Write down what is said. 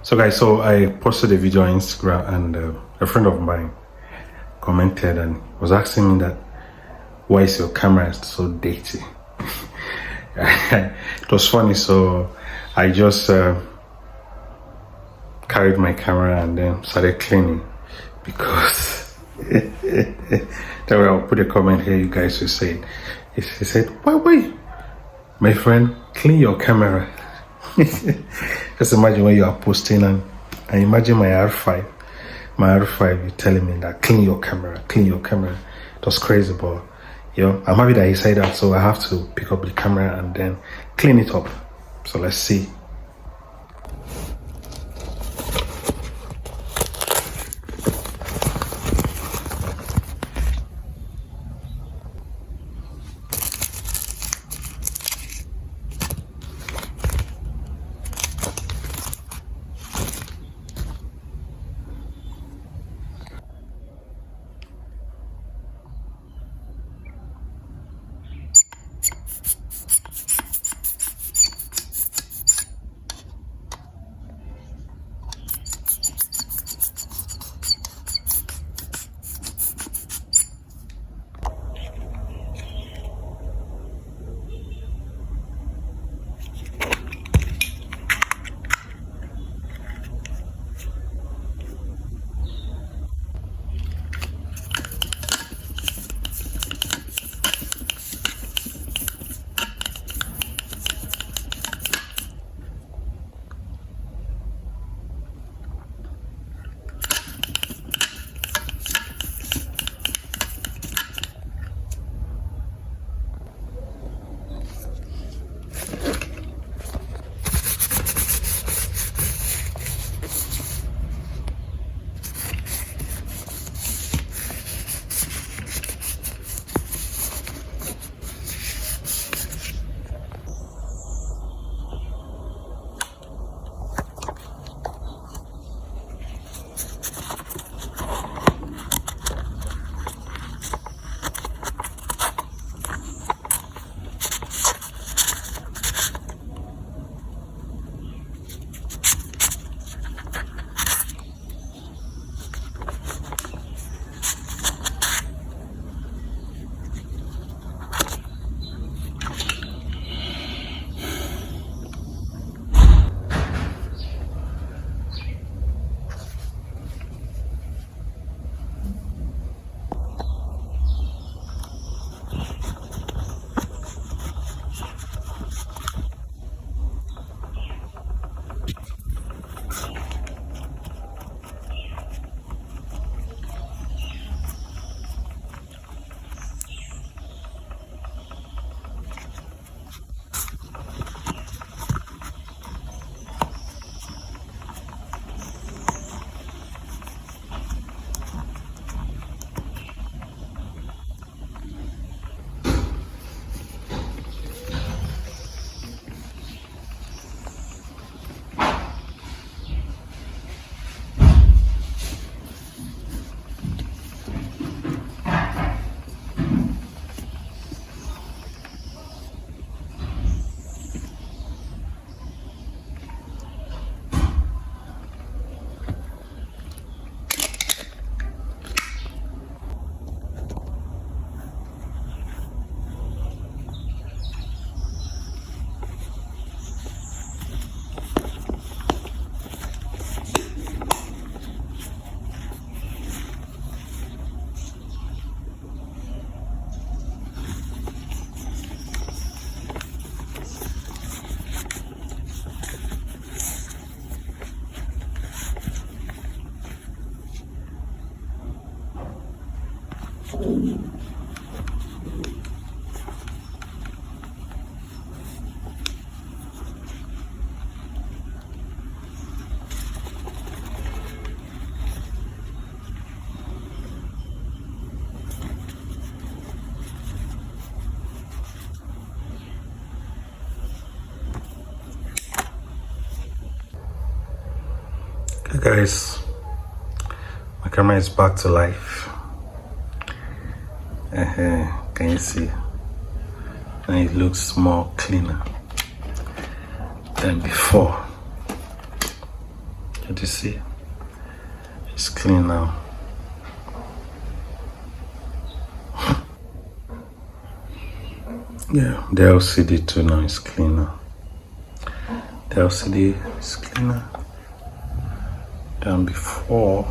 So guys, so I posted a video on Instagram, and a friend of mine commented and was asking me that, why is your camera so dirty? It was funny, so I just carried my camera and then started cleaning, because then I'll put a comment here, you guys will say it. He said, wait, my friend, clean your camera. Just imagine when you are posting, and imagine my R5, you're telling me that clean your camera. It was crazy, but I'm happy that he said that, so I have to pick up the camera and then clean it up. So let's see. Okay guys, my camera is back to life. Can you see? And it looks more cleaner than before. Can you see? It's clean now. Yeah, the LCD too now is cleaner. The LCD is cleaner than before.